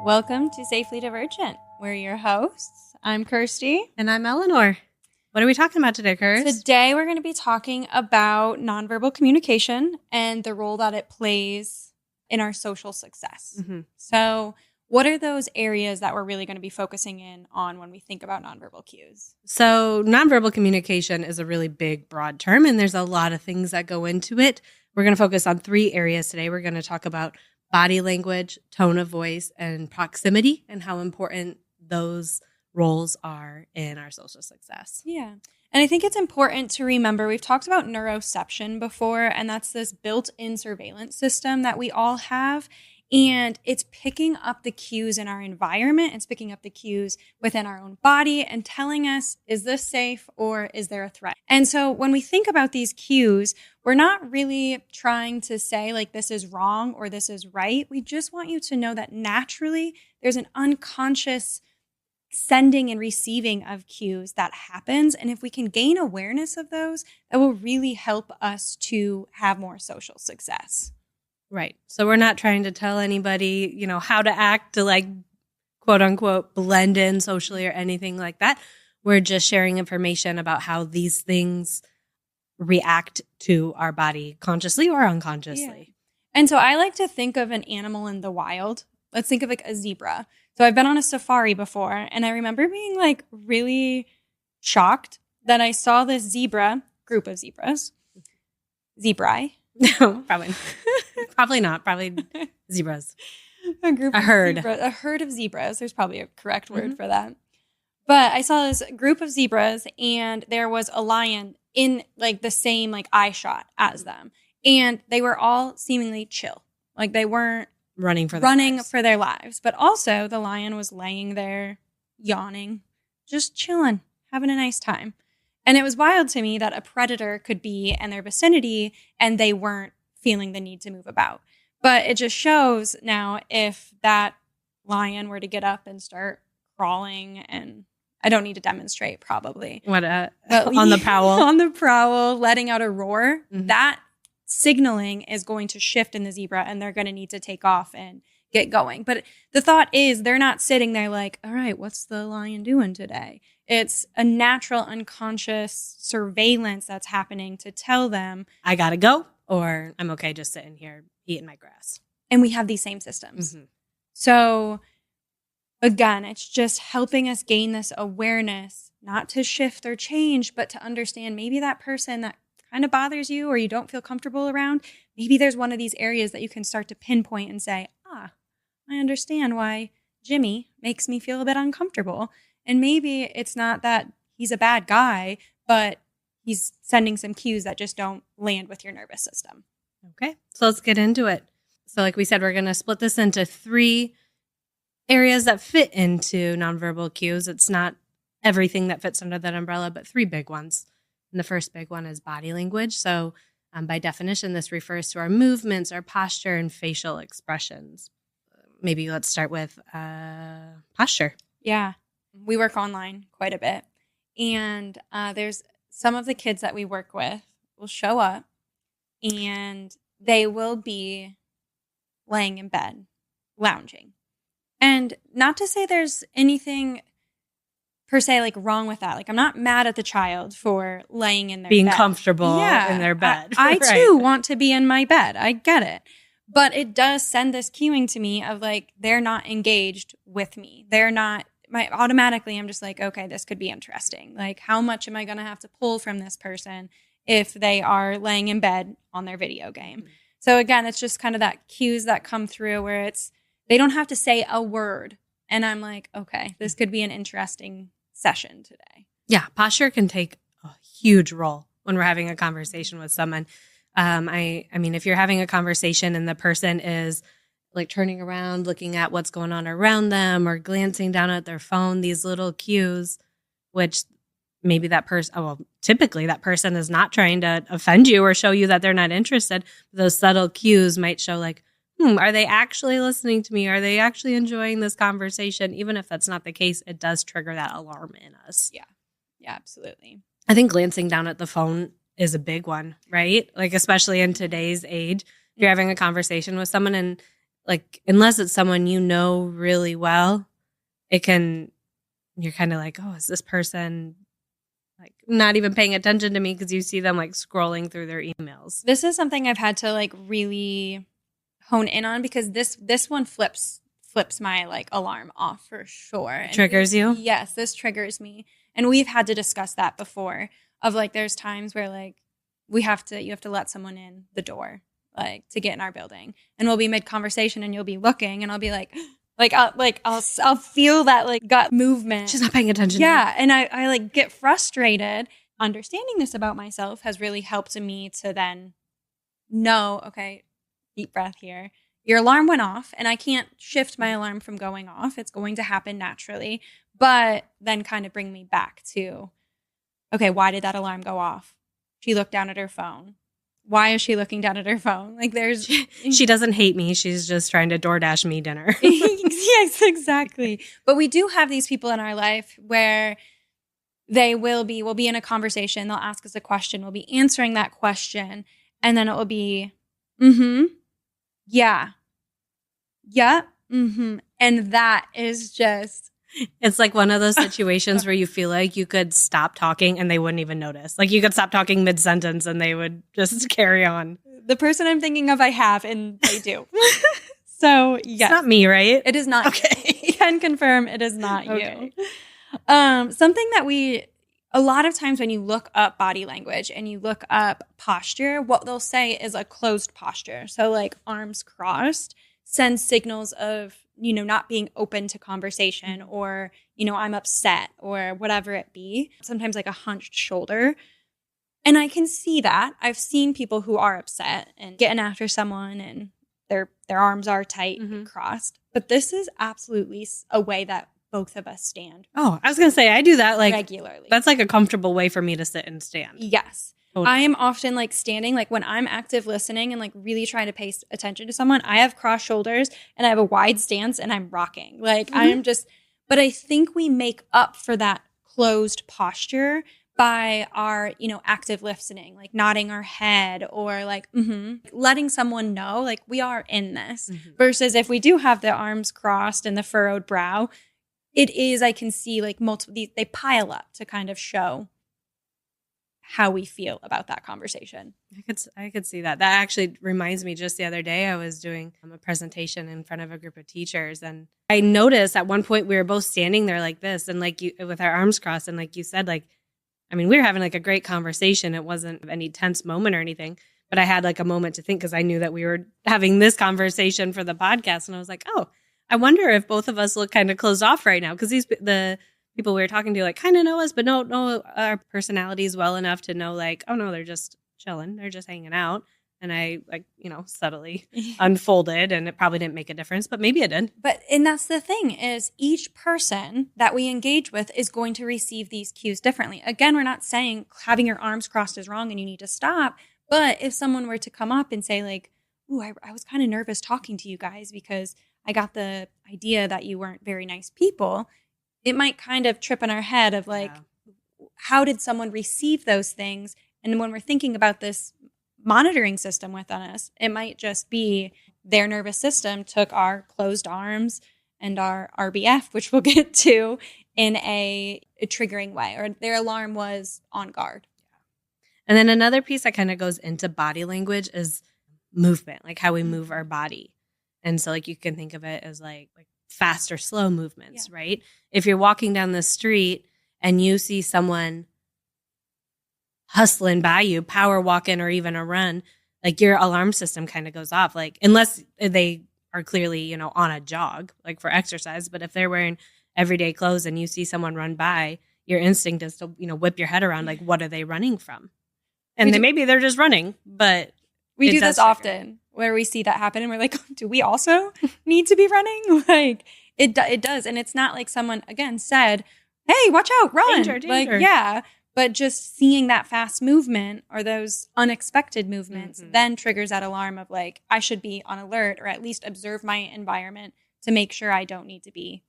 Welcome to Safely Divergent. We're your hosts. I'm Kirstie. And I'm Eleanor. What are we talking about today, Kirstie? Today we're going to be talking about nonverbal communication and the role that it plays in our social success. Mm-hmm. So what are those areas that we're really going to be focusing in on when we think about nonverbal cues? So nonverbal communication is a really big, broad term, and there's a lot of things that go into it. We're going to focus on 3 areas today. We're going to talk about body language, tone of voice, and proximity, and how important those roles are in our social success. Yeah. And I think it's important to remember, we've talked about neuroception before, and that's this built-in surveillance system that we all have. And it's picking up the cues in our environment. It's picking up the cues within our own body and telling us, is this safe or is there a threat? And so when we think about these cues, we're not really trying to say like this is wrong or this is right. We just want you to know that naturally there's an unconscious sending and receiving of cues that happens. And if we can gain awareness of those, that will really help us to have more social success. Right. So we're not trying to tell anybody, how to act to like, quote unquote, blend in socially or anything like that. We're just sharing information about how these things react to our body consciously or unconsciously. Yeah. And so I like to think of an animal in the wild. Let's think of like a zebra. So I've been on a safari before, and I remember being like really shocked that I saw this group of zebras. Zebrae. No, probably not. Probably zebras. A herd of zebras. There's probably a correct word for that. But I saw this group of zebras, and there was a lion in like the same like eye shot as them, and they were all seemingly chill. Like they weren't running for their lives. But also the lion was laying there, yawning, just chilling, having a nice time. And it was wild to me that a predator could be in their vicinity and they weren't feeling the need to move about. But it just shows now if that lion were to get up and start crawling, and I don't need to demonstrate probably. On the prowl. On the prowl, letting out a roar, that signaling is going to shift in the zebra and they're going to need to take off and get going. But the thought is they're not sitting there like, all right, what's the lion doing today? It's a natural, unconscious surveillance that's happening to tell them, I got to go, or I'm okay just sitting here eating my grass. And we have these same systems. Mm-hmm. So again, it's just helping us gain this awareness, not to shift or change, but to understand maybe that person that kind of bothers you or you don't feel comfortable around, maybe there's one of these areas that you can start to pinpoint and say, I understand why Jimmy makes me feel a bit uncomfortable. And maybe it's not that he's a bad guy, but he's sending some cues that just don't land with your nervous system. Okay, so let's get into it. So like we said, we're going to split this into 3 areas that fit into nonverbal cues. It's not everything that fits under that umbrella, but 3 big ones. And the first big one is body language. So by definition, this refers to our movements, our posture, and facial expressions. Maybe let's start with posture. Yeah. We work online quite a bit. And there's some of the kids that we work with will show up and they will be laying in bed, lounging. And not to say there's anything per se like wrong with that. Like I'm not mad at the child for laying in their being bed. Comfortable in their bed. I too want to be in my bed. I get it. But it does send this cueing to me of like, they're not engaged with me. They're not, automatically I'm just like, okay, this could be interesting. Like how much am I going to have to pull from this person if they are laying in bed on their video game? Mm-hmm. So again, it's just kind of that cues that come through where they don't have to say a word. And I'm like, okay, this could be an interesting session today. Yeah, posture can take a huge role when we're having a conversation with someone. I mean, if you're having a conversation and the person is like turning around, looking at what's going on around them or glancing down at their phone, these little cues, which maybe typically that person is not trying to offend you or show you that they're not interested. Those subtle cues might show like, are they actually listening to me? Are they actually enjoying this conversation? Even if that's not the case, it does trigger that alarm in us. Yeah, absolutely. I think glancing down at the phone is a big one, right? Like, especially in today's age, you're having a conversation with someone and like, unless it's someone you know really well, you're kind of like, oh, is this person like not even paying attention to me, because you see them like scrolling through their emails. This is something I've had to like really hone in on, because this one flips my like alarm off for sure. And triggers you? Yes, this triggers me. And we've had to discuss that before, of like there's times where like you have to let someone in the door like to get in our building, and we'll be mid conversation and you'll be looking and I'll be like I'll feel that like gut movement. She's not paying attention. Yeah, and I like get frustrated. Understanding this about myself has really helped me to then know, okay, deep breath here. Your alarm went off, and I can't shift my alarm from going off. It's going to happen naturally, but then kind of bring me back to, okay, why did that alarm go off? She looked down at her phone. Why is she looking down at her phone? Like she doesn't hate me. She's just trying to DoorDash me dinner. Yes, exactly. But we do have these people in our life where we'll be in a conversation. They'll ask us a question. We'll be answering that question. And then it will be, yeah, and that is just... It's like one of those situations where you feel like you could stop talking and they wouldn't even notice. Like you could stop talking mid-sentence and they would just carry on. The person I'm thinking of, I have, and they do. So, yes. It's not me, right? It is not. Okay. You can confirm it is not okay. you. Something that a lot of times when you look up body language and you look up posture, what they'll say is a closed posture. So like arms crossed sends signals of, not being open to conversation, or, I'm upset, or whatever it be. Sometimes like a hunched shoulder. And I can see that. I've seen people who are upset and getting after someone and their arms are tight and crossed. But this is absolutely a way that both of us stand. Oh, I was going to say, I do that like regularly. That's like a comfortable way for me to sit and stand. Yes. Totally. I am often like standing, like when I'm active listening and like really trying to pay attention to someone, I have crossed shoulders and I have a wide stance and I'm rocking. Like I am just, but I think we make up for that closed posture by our, active listening, like nodding our head or like, letting someone know like we are in this versus if we do have the arms crossed and the furrowed brow, it is, I can see like they pile up to kind of show how we feel about that conversation. I could see that. That actually reminds me, just the other day, I was doing a presentation in front of a group of teachers, and I noticed at one point we were both standing there like this, and like with our arms crossed, and like you said, like, I mean, we were having like a great conversation. It wasn't any tense moment or anything, but I had like a moment to think because I knew that we were having this conversation for the podcast, and I was like, oh, I wonder if both of us look kind of closed off right now, because the people we were talking to like kind of know us, but don't know our personalities well enough to know like, oh no, they're just chilling. They're just hanging out. And I like, subtly unfolded, and it probably didn't make a difference, but maybe it did. And that's the thing is each person that we engage with is going to receive these cues differently. Again, we're not saying having your arms crossed is wrong and you need to stop. But if someone were to come up and say like, ooh, I was kind of nervous talking to you guys because I got the idea that you weren't very nice people, it might kind of trip in our head of like, how did someone receive those things? And when we're thinking about this monitoring system within us, it might just be their nervous system took our closed arms and our RBF, which we'll get to, in a triggering way, or their alarm was on guard. And then another piece that kind of goes into body language is movement, like how we move our body. And so like you can think of it as like fast or slow movements, right? If you're walking down the street and you see someone hustling by you, power walking or even a run, like your alarm system kind of goes off, like unless they are clearly, on a jog, like for exercise. But if they're wearing everyday clothes and you see someone run by, your instinct is to, whip your head around, like, what are they running from? And maybe they're just running, but we do this often where we see that happen and we're like, do we also need to be running? Like it does. And it's not like someone again said, hey, watch out, run. Danger. Like, yeah. But just seeing that fast movement or those unexpected movements then triggers that alarm of like, I should be on alert or at least observe my environment to make sure I don't need to be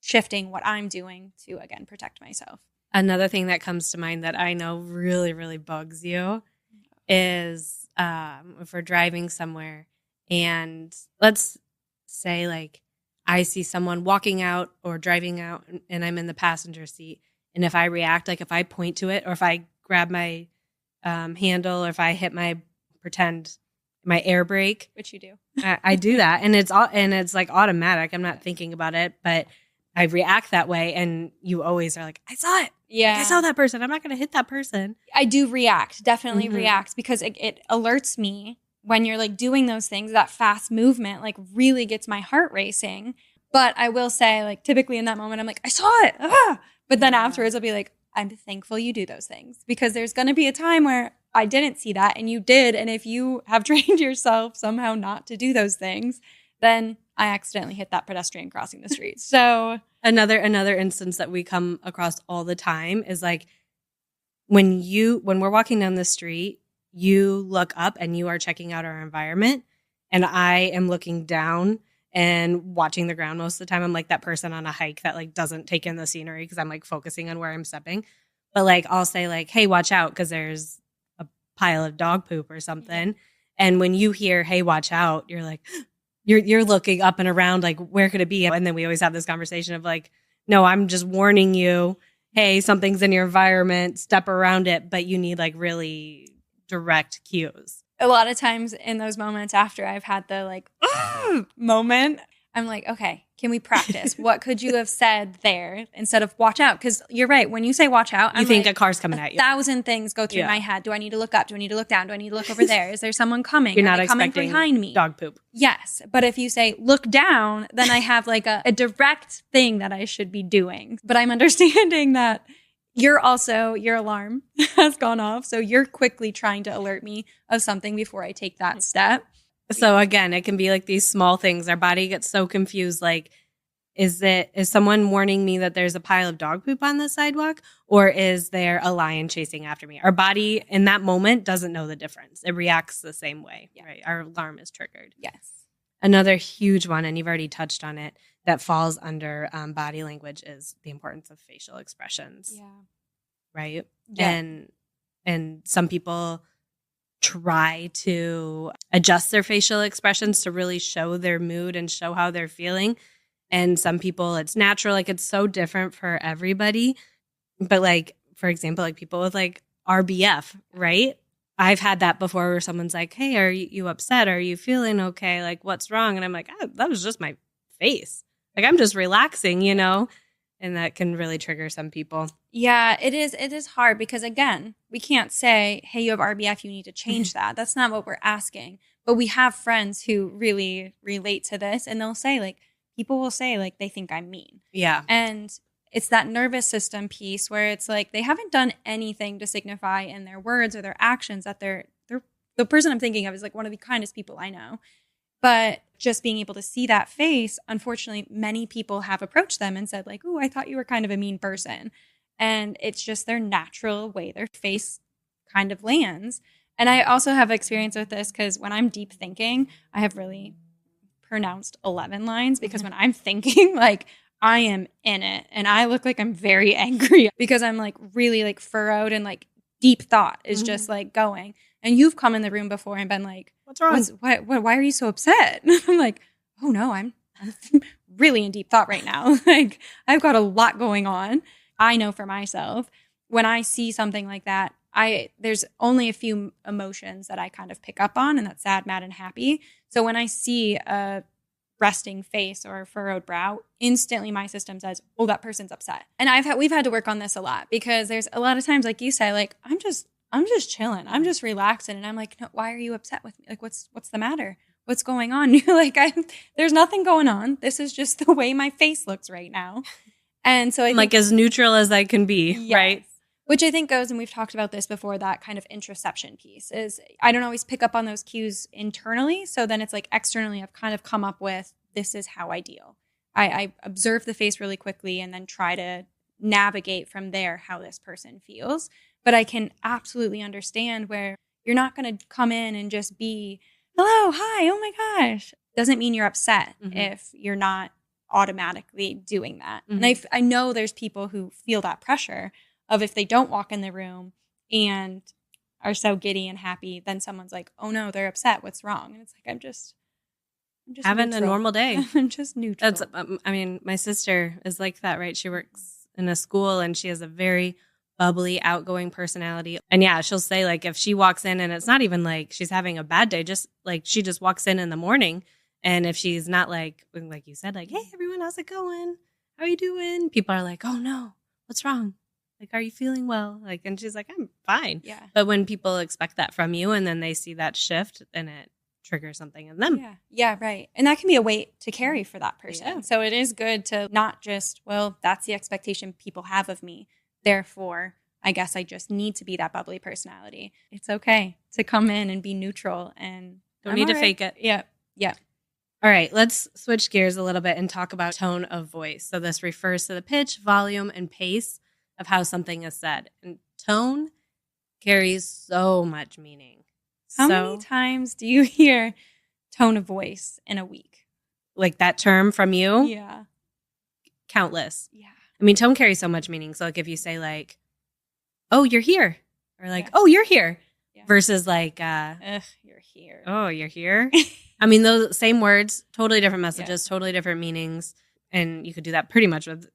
shifting what I'm doing to, again, protect myself. Another thing that comes to mind that I know really, really bugs you is if we're driving somewhere and let's say like I see someone walking out or driving out and I'm in the passenger seat. And if I react, like if I point to it or if I grab my handle or if I hit my air brake, Which you do. I do that. And it's like automatic. I'm not thinking about it, but I react that way. And you always are like, I saw it. Yeah. Like, I saw that person. I'm not going to hit that person. I do react, definitely react, because it alerts me when you're like doing those things. That fast movement like really gets my heart racing. But I will say, like, typically in that moment, I'm like, I saw it. Ah! But then afterwards, I'll be like, I'm thankful you do those things, because there's going to be a time where I didn't see that and you did. And if you have trained yourself somehow not to do those things, then I accidentally hit that pedestrian crossing the street. So another instance that we come across all the time is like when we're walking down the street, you look up and you are checking out our environment, and I am looking down and watching the ground most of the time. I'm like that person on a hike that like doesn't take in the scenery because I'm like focusing on where I'm stepping. But like I'll say like, hey, watch out, because there's a pile of dog poop or something. And when you hear, hey, watch out, you're like, you're looking up and around like, where could it be? And then we always have this conversation of like, no, I'm just warning you. Hey, something's in your environment, step around it. But you need like really direct cues. A lot of times in those moments after I've had the like moment, I'm like, okay, can we practice? What could you have said there instead of watch out? Because you're right. When you say watch out, you think like, a car's coming at you. 1,000 things go through my head. Do I need to look up? Do I need to look down? Do I need to look over there? Is there someone coming? You're not coming expecting behind me? Dog poop. Yes. But if you say look down, then I have like a direct thing that I should be doing. But I'm understanding that your alarm has gone off. So you're quickly trying to alert me of something before I take that step. So again, it can be like these small things. Our body gets so confused. Like, is someone warning me that there's a pile of dog poop on the sidewalk, or is there a lion chasing after me? Our body in that moment doesn't know the difference. It reacts the same way, right? Our alarm is triggered. Yes. Another huge one, and you've already touched on it, that falls under body language is the importance of facial expressions. Yeah. Right? Yeah. And some people try to adjust their facial expressions to really show their mood and show how they're feeling. And some people, it's natural. Like, it's so different for everybody. But like, for example, like people with like RBF, right? I've had that before where someone's like, hey, are you upset? Are you feeling okay? Like, what's wrong? And I'm like, that was just my face. Like, I'm just relaxing, you know? And that can really trigger some people. Yeah, it is. It is hard because, again, we can't say, hey, you have RBF, you need to change that. That's not what we're asking. But we have friends who really relate to this, and they'll say, like, people will say, like, they think I'm mean. Yeah. And it's that nervous system piece where it's like they haven't done anything to signify in their words or their actions that they're the person I'm thinking of is like one of the kindest people I know. But just being able to see that face, unfortunately, many people have approached them and said like, "Ooh, I thought you were kind of a mean person." And it's just their natural way their face kind of lands. And I also have experience with this because when I'm deep thinking, I have really pronounced 11 lines because when I'm thinking, like, I am in it and I look like I'm very angry because I'm like really like furrowed and like deep thought is just like going. And you've come in the room before and been like, what's wrong? Why are you so upset? I'm like, oh no, I'm really in deep thought right now. Like, I've got a lot going on. I know for myself, when I see something like that, there's only a few emotions that I kind of pick up on, and that's sad, mad, and happy. So when I see a resting face or a furrowed brow, instantly my system says, oh, that person's upset. And we've had to work on this a lot because there's a lot of times, like you say, like, I'm just chilling. I'm just relaxing. And I'm like, no, why are you upset with me? Like, what's the matter? What's going on? You're like, there's nothing going on. This is just the way my face looks right now. And so I'm like as neutral as I can be, yes. Right? Which I think goes, and we've talked about this before, that kind of introspection piece is I don't always pick up on those cues internally. So then it's like externally I've kind of come up with, this is how I deal. I observe the face really quickly and then try to navigate from there how this person feels. But I can absolutely understand where you're not going to come in and just be, hello, hi, oh my gosh. Doesn't mean you're upset if you're not automatically doing that. And I know there's people who feel that pressure of if they don't walk in the room and are so giddy and happy, then someone's like, oh no, they're upset. What's wrong? And it's like, I'm just having a normal day. I'm just neutral. That's, I mean, my sister is like that, right? She works in a school and she has a very bubbly, outgoing personality. And yeah, she'll say like if she walks in and it's not even like she's having a bad day, just like she just walks in the morning. And if she's not like you said, like, hey, everyone, how's it going? How are you doing? People are like, oh no, what's wrong? Like, are you feeling well? Like, and she's like, I'm fine. Yeah. But when people expect that from you and then they see that shift, then it triggers something in them. Yeah. Yeah, right. And that can be a weight to carry for that person. Yeah. So it is good to not just, well, that's the expectation people have of me. Therefore, I guess I just need to be that bubbly personality. It's okay to come in and be neutral and don't need to fake it. Yeah. Yeah. All right, let's switch gears a little bit and talk about tone of voice. So this refers to the pitch, volume, and pace of how something is said. And tone carries so much meaning. How many times do you hear tone of voice in a week? Like that term from you? Yeah. Countless. Yeah. I mean, tone carries so much meaning. So like if you say like, oh, you're here. Or like, oh, you're here. Yeah. Versus like, ugh, you're here. Oh, you're here. I mean, those same words, totally different messages, totally different meanings. And you could do that pretty much with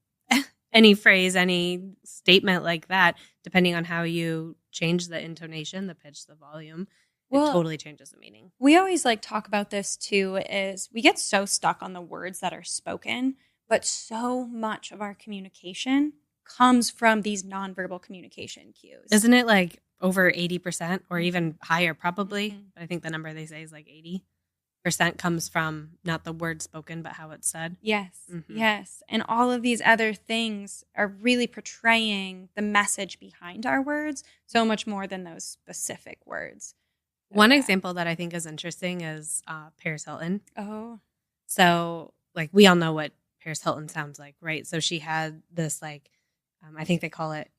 any phrase, any statement like that, depending on how you change the intonation, the pitch, the volume. It totally changes the meaning. We always like talk about this too, is we get so stuck on the words that are spoken, but so much of our communication comes from these nonverbal communication cues. Isn't it like over 80% or even higher probably? Mm-hmm. I think the number they say is like 80% comes from not the word spoken, but how it's said. Yes, yes. And all of these other things are really portraying the message behind our words so much more than those specific words. One example that I think is interesting is Paris Hilton. Oh. So, like, we all know what Paris Hilton sounds like, right? So she had this, like, I think they call it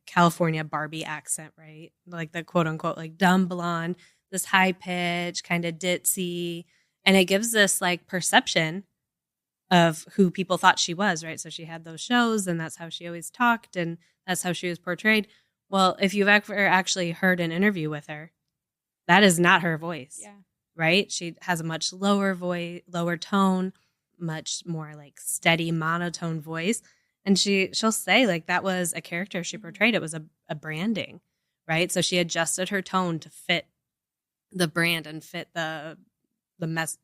California Barbie accent, right? Like the quote unquote, like dumb blonde, this high pitch, kind of ditzy. And it gives this like perception of who people thought she was, right? So she had those shows and that's how she always talked and that's how she was portrayed. Well, if you've ever actually heard an interview with her, that is not her voice, right? She has a much lower voice, lower tone, much more like steady monotone voice. And she'll say like that was a character she portrayed. It was a branding, right? So she adjusted her tone to fit the brand and fit the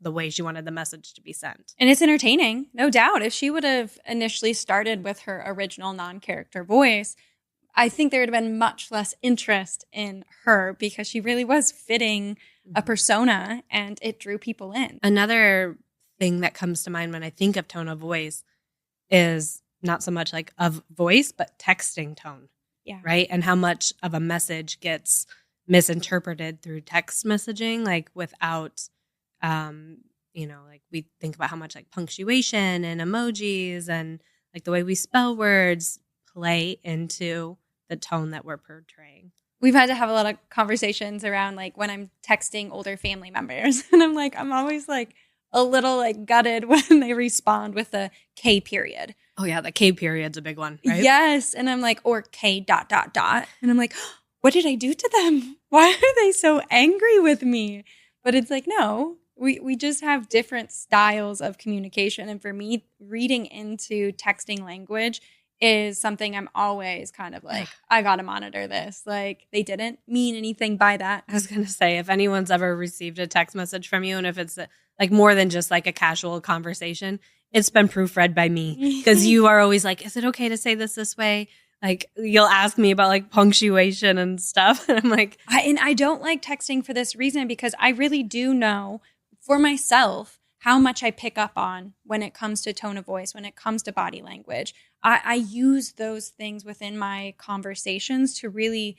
way she wanted the message to be sent. And it's entertaining, no doubt. If she would have initially started with her original non-character voice, I think there would have been much less interest in her because she really was fitting a persona and it drew people in. Another thing that comes to mind when I think of tone of voice is not so much like of voice, but texting tone, right? And how much of a message gets misinterpreted through text messaging, like without, like we think about how much like punctuation and emojis and like the way we spell words play into the tone that we're portraying. We've had to have a lot of conversations around like when I'm texting older family members and I'm always like a little like gutted when they respond with a K period. Oh yeah, the K period's a big one, right? Yes. And I'm like, or K ... And I'm like, what did I do to them? Why are they so angry with me? But it's like, no, we just have different styles of communication. And for me, reading into texting language is something I'm always kind of like, I got to monitor this. Like they didn't mean anything by that. I was going to say, if anyone's ever received a text message from you and if it's like more than just like a casual conversation, it's been proofread by me because you are always like, is it okay to say this way? Like you'll ask me about like punctuation and stuff. And I'm like, I don't like texting for this reason because I really do know for myself how much I pick up on when it comes to tone of voice, when it comes to body language. I use those things within my conversations to really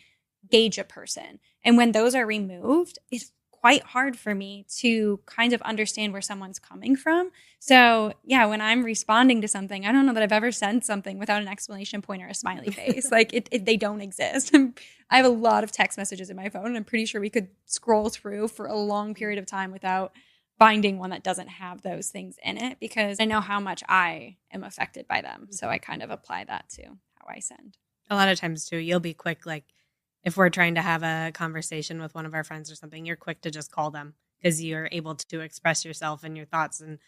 gauge a person. And when those are removed, it's quite hard for me to kind of understand where someone's coming from. So yeah, when I'm responding to something, I don't know that I've ever sent something without an exclamation point or a smiley face. Like they don't exist. I have a lot of text messages in my phone and I'm pretty sure we could scroll through for a long period of time without finding one that doesn't have those things in it because I know how much I am affected by them. So I kind of apply that to how I send. A lot of times too, you'll be quick, like if we're trying to have a conversation with one of our friends or something, you're quick to just call them because you're able to express yourself and your thoughts and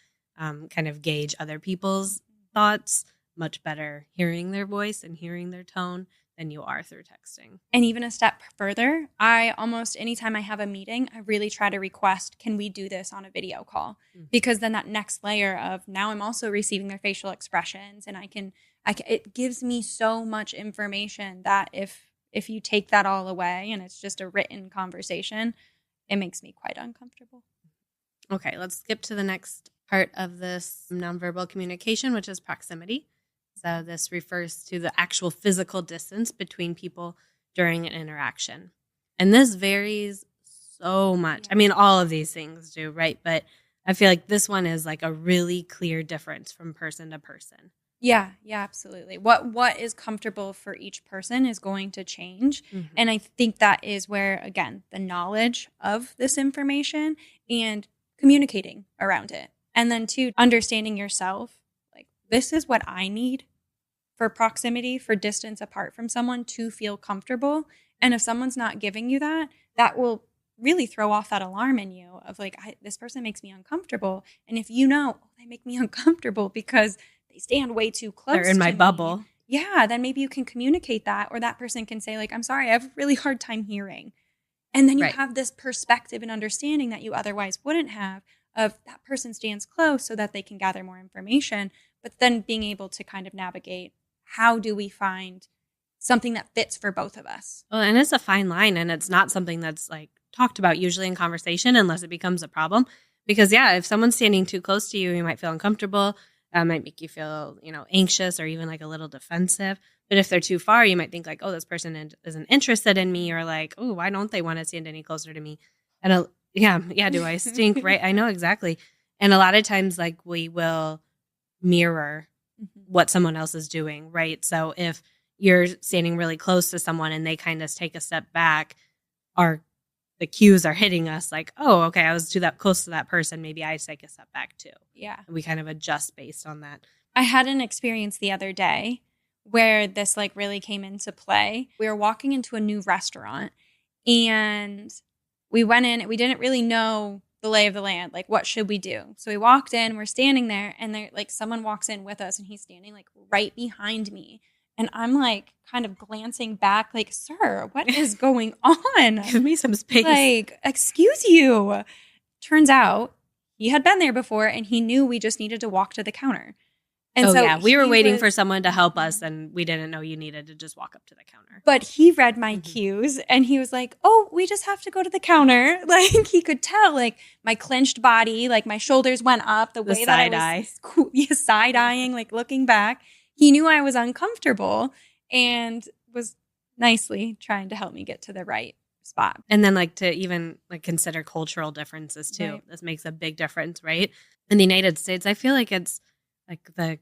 kind of gauge other people's thoughts much better hearing their voice and hearing their tone than you are through texting. And even a step further, I almost anytime I have a meeting, I really try to request, can we do this on a video call? Because then that next layer of now I'm also receiving their facial expressions, and I can it gives me so much information that if you take that all away and it's just a written conversation, it makes me quite uncomfortable. Okay, let's skip to the next part of this nonverbal communication, which is proximity. So this refers to the actual physical distance between people during an interaction. And this varies so much. I mean, all of these things do, right? But I feel like this one is like a really clear difference from person to person. Yeah, absolutely. What is comfortable for each person is going to change. Mm-hmm. And I think that is where, again, the knowledge of this information and communicating around it. And then two, understanding yourself. Like, this is what I need for proximity, for distance apart from someone to feel comfortable. And if someone's not giving you that, that will really throw off that alarm in you of like, this person makes me uncomfortable. And if you know, they make me uncomfortable because they stand way too close. They're in my bubble. Yeah, then maybe you can communicate that, or that person can say like, I'm sorry, I have a really hard time hearing. And then you have this perspective and understanding that you otherwise wouldn't have of that person stands close so that they can gather more information, but then being able to kind of navigate, how do we find something that fits for both of us? Well, and it's a fine line, and it's not something that's like talked about usually in conversation unless it becomes a problem. Because if someone's standing too close to you, you might feel uncomfortable. Might make you feel, anxious or even like a little defensive. But if they're too far, you might think like, oh, this person isn't interested in me, or like, oh, why don't they want to stand any closer to me? And do I stink? Right. I know exactly. And a lot of times like we will mirror what someone else is doing. Right. So if you're standing really close to someone and they kind of take a step back, the cues are hitting us like, oh, okay, I was too close to that person. Maybe I take a step back too. Yeah. And we kind of adjust based on that. I had an experience the other day where this like really came into play. We were walking into a new restaurant and we went in, we didn't really know the lay of the land. Like, what should we do? So we walked in, we're standing there, and there like someone walks in with us and he's standing like right behind me. And I'm like kind of glancing back like, sir, what is going on? Give me some space. Like, excuse you. Turns out he had been there before and he knew we just needed to walk to the counter. And we were waiting for someone to help us and we didn't know you needed to just walk up to the counter. But he read my cues and he was like, oh, we just have to go to the counter. Like, he could tell like my clenched body, like my shoulders went up, the way that I was side-eyeing, like looking back. He knew I was uncomfortable and was nicely trying to help me get to the right spot. And then like to even like consider cultural differences too. Right. This makes a big difference, right? In the United States, I feel like it's like the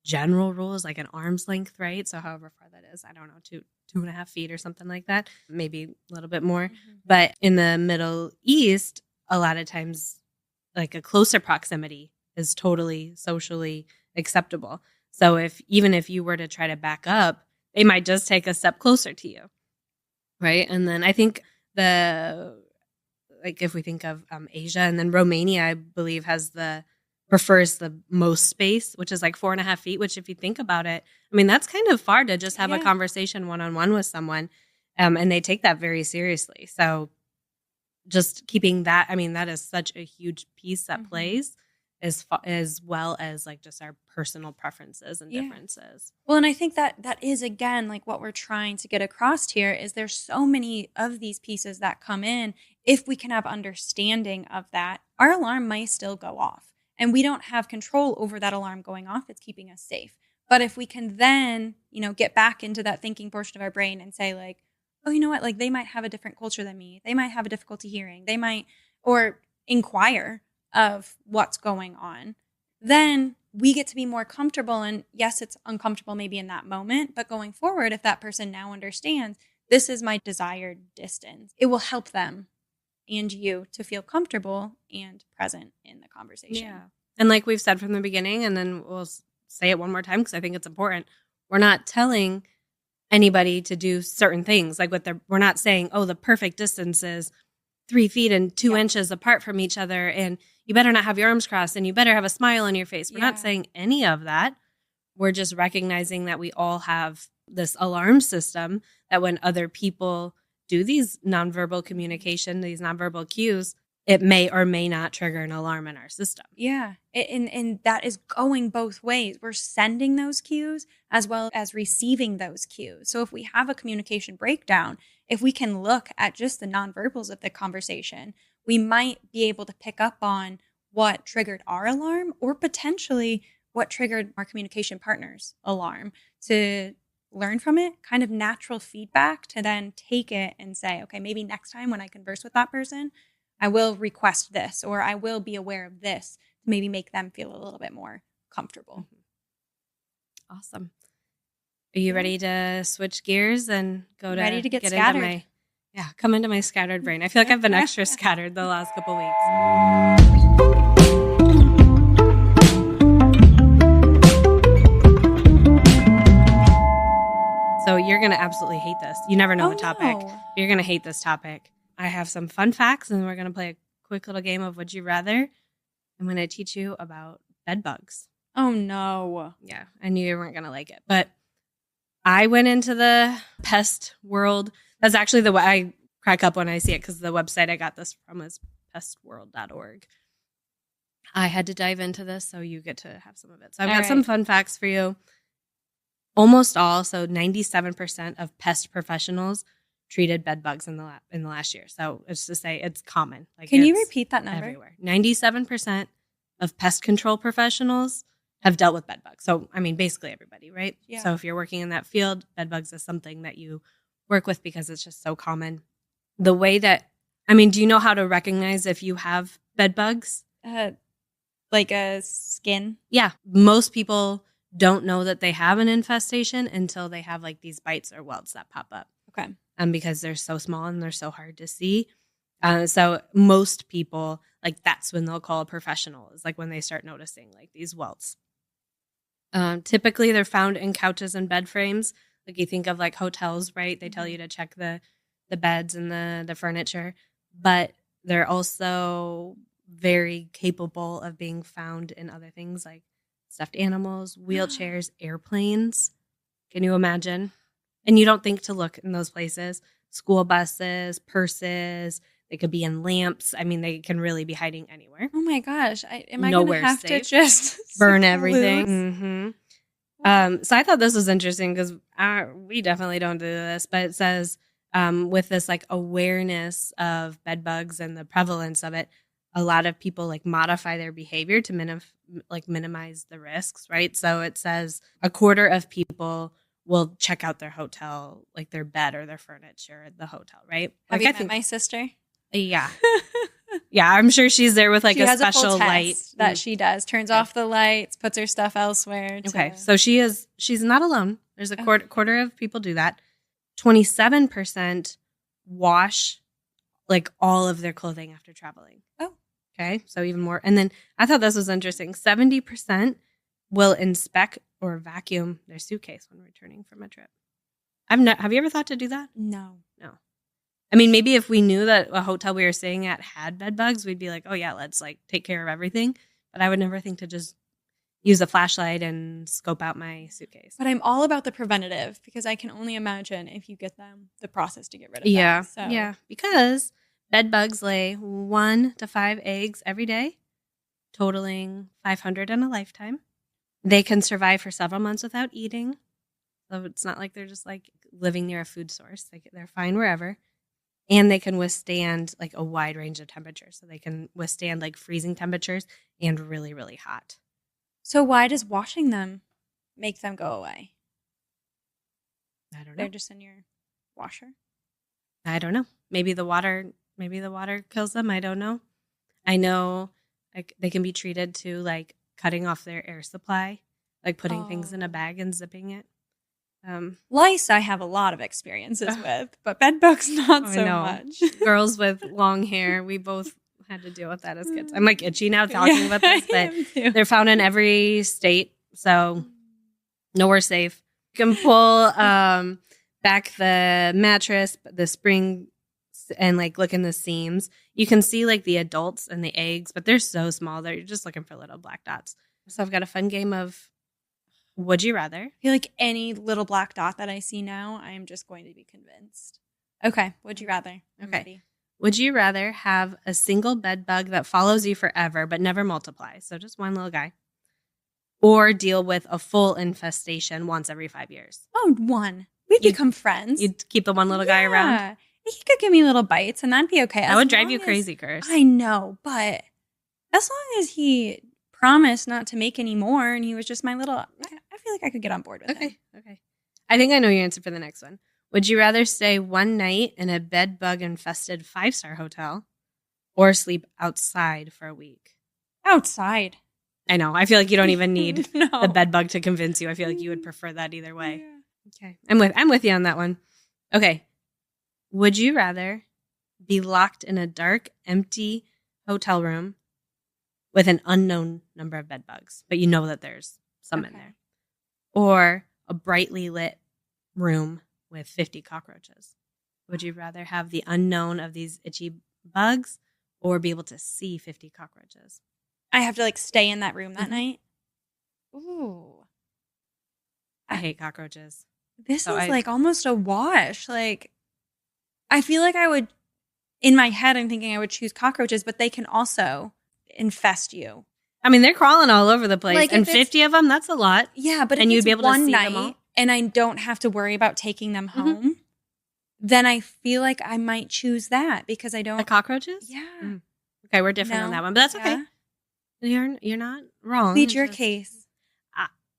general rule is like an arm's length, right? So however far that is, I don't know, 2.5 feet or something like that, maybe a little bit more. Mm-hmm. But in the Middle East, a lot of times like a closer proximity is totally socially acceptable. So if you were to try to back up, they might just take a step closer to you, right? And then I think if we think of Asia, and then Romania, I believe prefers the most space, which is like 4.5 feet. Which, if you think about it, I mean that's kind of far to just have a conversation one-on-one with someone, and they take that very seriously. So just keeping that, I mean, that is such a huge piece that plays. As well as like just our personal preferences and differences. Well, and I think that is, again, like what we're trying to get across here is there's so many of these pieces that come in. If we can have understanding of that, our alarm might still go off. And we don't have control over that alarm going off. It's keeping us safe. But if we can then, get back into that thinking portion of our brain and say like, oh, you know what? Like they might have a different culture than me. They might have a difficulty hearing. They might, or inquire of what's going on, then we get to be more comfortable. And yes, it's uncomfortable maybe in that moment, but going forward, if that person now understands this is my desired distance, it will help them and you to feel comfortable and present in the conversation. Yeah. And like we've said from the beginning, and then we'll say it one more time because I think it's important, we're not telling anybody to do certain things. Like we're not saying, oh, the perfect distance is 3 feet and 2 inches apart from each other, and you better not have your arms crossed, and you better have a smile on your face. We're not saying any of that. We're just recognizing that we all have this alarm system that when other people do these nonverbal communication, these nonverbal cues, it may or may not trigger an alarm in our system. Yeah. And that is going both ways. We're sending those cues as well as receiving those cues. So if we have a communication breakdown, if we can look at just the nonverbals of the conversation, we might be able to pick up on what triggered our alarm or potentially what triggered our communication partner's alarm to learn from it, kind of natural feedback to then take it and say, okay, maybe next time when I converse with that person, I will request this or I will be aware of this to maybe make them feel a little bit more comfortable. Awesome. Are you ready to switch gears and go to ready to get scattered? Come into my scattered brain. I feel like I've been extra scattered the last couple weeks. So you're going to absolutely hate this. You never know the topic. No. You're going to hate this topic. I have some fun facts, and we're going to play a quick little game of Would You Rather. I'm going to teach you about bed bugs. Oh, no. Yeah, I knew you weren't going to like it. But I went into the pest world. That's actually the way I crack up when I see it because the website I got this from is pestworld.org. I had to dive into this, so you get to have some of it. So I've got some fun facts for you. Almost all, so 97% of pest professionals treated bed bugs in the last year. So it's to say it's common. Like, can you repeat that number? Everywhere. 97% of pest control professionals have dealt with bed bugs. So, I mean, basically everybody, right? Yeah. So if you're working in that field, bed bugs is something that you work with because it's just so common. The way that, I mean, do you know how to recognize if you have bed bugs? Like a skin? Yeah. Most people don't know that they have an infestation until they have like these bites or welts that pop up. Okay. Because they're so small and they're so hard to see. So most people, like that's when they'll call a professional, is like when they start noticing like these welts. Typically they're found in couches and bed frames. Like you think of like hotels, right? They tell you to check the beds and the furniture, but they're also very capable of being found in other things like stuffed animals, wheelchairs, airplanes. Can you imagine? And you don't think to look in those places. School buses, purses, they could be in lamps. I mean, they can really be hiding anywhere. Oh my gosh. Am I going to have to just burn everything? Mm-hmm. So I thought this was interesting because we definitely don't do this, but it says with this like awareness of bed bugs and the prevalence of it, a lot of people like modify their behavior to minimize the risks, right? So it says a quarter of people will check out their hotel, like their bed or their furniture at the hotel, right? Have like, you met my sister? Yeah. Yeah, I'm sure she's there with like a special light that she does. Turns off the lights, puts her stuff elsewhere. Okay, so she's not alone. There's a quarter of people do that. 27% wash like all of their clothing after traveling. Oh. Okay, so even more. And then I thought this was interesting. 70% will inspect or vacuum their suitcase when returning from a trip. Have you ever thought to do that? No. I mean, maybe if we knew that a hotel we were staying at had bed bugs, we'd be like, oh yeah, let's like take care of everything. But I would never think to just use a flashlight and scope out my suitcase. But I'm all about the preventative because I can only imagine if you get them, the process to get rid of them. So. Yeah, because bed bugs lay 1 to 5 eggs every day, totaling 500 in a lifetime. They can survive for several months without eating. So it's not like they're just like living near a food source. They're fine wherever. And they can withstand like a wide range of temperatures. So they can withstand like freezing temperatures and really, really hot. So why does washing them make them go away? I don't know. They're just in your washer? I don't know. Maybe the water kills them. I don't know. I know like they can be treated to like cutting off their air supply, like putting things in a bag and zipping it. Lice I have a lot of experiences with, but bed bugs not so much. Girls with long hair, we both had to deal with that as kids. I'm like itchy now talking about this, but they're found in every state, so nowhere safe. You can pull back the mattress, the spring and like look in the seams, you can see like the adults and the eggs, but they're so small that you're just looking for little black dots. So I've got a fun game of would you rather. I feel like any little black dot that I see now, I am just going to be convinced. Okay, would you rather? I'm ready. Would you rather have a single bed bug that follows you forever but never multiplies, so just one little guy, or deal with a full infestation once every 5 years? Oh, one. We'd become friends. You'd keep the one little guy around? He could give me little bites, and that'd be okay. That would drive you crazy, Kirstie. I know, but as long as he promised not to make any more, and he was just my little, I feel like I could get on board with him. Okay. I think I know your answer for the next one. Would you rather stay one night in a bed bug infested 5-star hotel or sleep outside for a week? Outside. I know. I feel like you don't even need No. the bed bug to convince you. I feel like you would prefer that either way. Yeah. Okay. I'm with you on that one. Okay. Would you rather be locked in a dark, empty hotel room with an unknown number of bed bugs, but you know that there's some in there, or a brightly lit room with 50 cockroaches? Would you rather have the unknown of these itchy bugs or be able to see 50 cockroaches? I have to like stay in that room that night. Ooh. I hate cockroaches. This is like almost a wash. Like, I feel like I would, in my head, I'm thinking I would choose cockroaches, but they can also infest you. I mean, they're crawling all over the place, like and 50 of them, that's a lot. Yeah, but and if you'd it's be able one to see night them all, and I don't have to worry about taking them home, then I feel like I might choose that because I don't. The cockroaches? Yeah. Okay, we're different on that one, but that's okay. You're not wrong. Plead your case.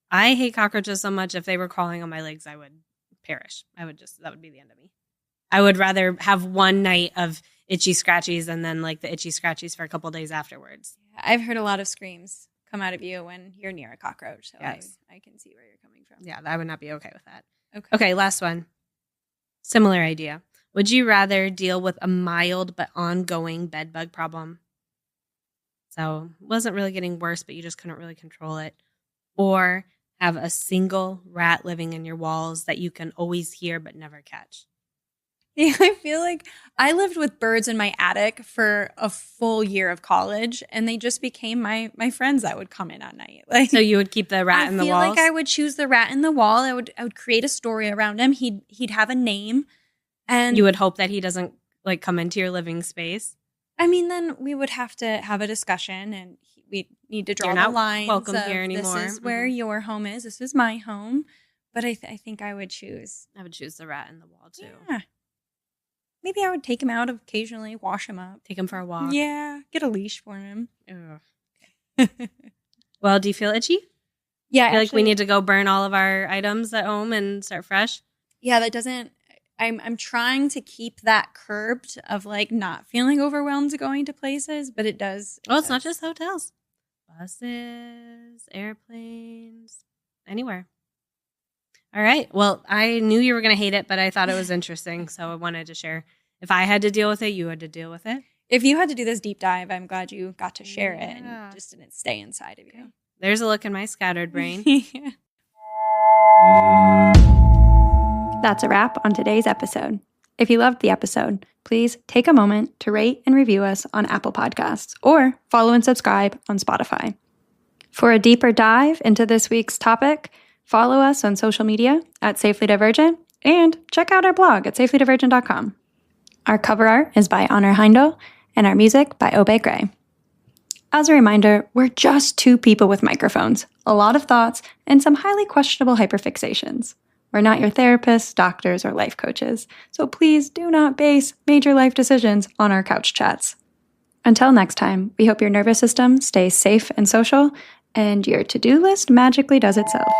I hate cockroaches so much. If they were crawling on my legs, I would perish. That would be the end of me. I would rather have one night of itchy scratchies and then like the itchy scratchies for a couple days afterwards. Yeah, I've heard a lot of screams come out of you when you're near a cockroach. So yes. I can see where you're coming from. Yeah, I would not be okay with that. Okay, last one. Similar idea. Would you rather deal with a mild but ongoing bed bug problem? So it wasn't really getting worse, but you just couldn't really control it. Or have a single rat living in your walls that you can always hear but never catch. Yeah, I feel like I lived with birds in my attic for a full year of college, and they just became my friends that would come in at night. Like, so you would keep the rat in the walls? I feel like I would choose the rat in the wall. I would create a story around him. He'd have a name, and you would hope that he doesn't like come into your living space. I mean, then we would have to have a discussion, and we need to draw the lines. Welcome here anymore. This is where your home is. This is my home. But I think I would choose. I would choose the rat in the wall too. Yeah. Maybe I would take him out occasionally, wash him up. Take him for a walk. Yeah, get a leash for him. Okay. Well, do you feel itchy? Yeah. Feel like we need to go burn all of our items at home and start fresh? Yeah, that doesn't... I'm trying to keep that curbed of like not feeling overwhelmed going to places, but it does. Oh, it's not just hotels. Buses, airplanes, anywhere. All right. Well, I knew you were going to hate it, but I thought it was interesting, so I wanted to share. If I had to deal with it, you had to deal with it. If you had to do this deep dive, I'm glad you got to share it and just didn't stay inside of you. There's a look in my scattered brain. Yeah. That's a wrap on today's episode. If you loved the episode, please take a moment to rate and review us on Apple Podcasts or follow and subscribe on Spotify. For a deeper dive into this week's topic, follow us on social media at Safely Divergent and check out our blog at safelydivergent.com. Our cover art is by Heindel and our music by Obey Gray. As a reminder, we're just two people with microphones, a lot of thoughts, and some highly questionable hyperfixations. We're not your therapists, doctors, or life coaches, so please do not base major life decisions on our couch chats. Until next time, we hope your nervous system stays safe and social, and your to-do list magically does itself.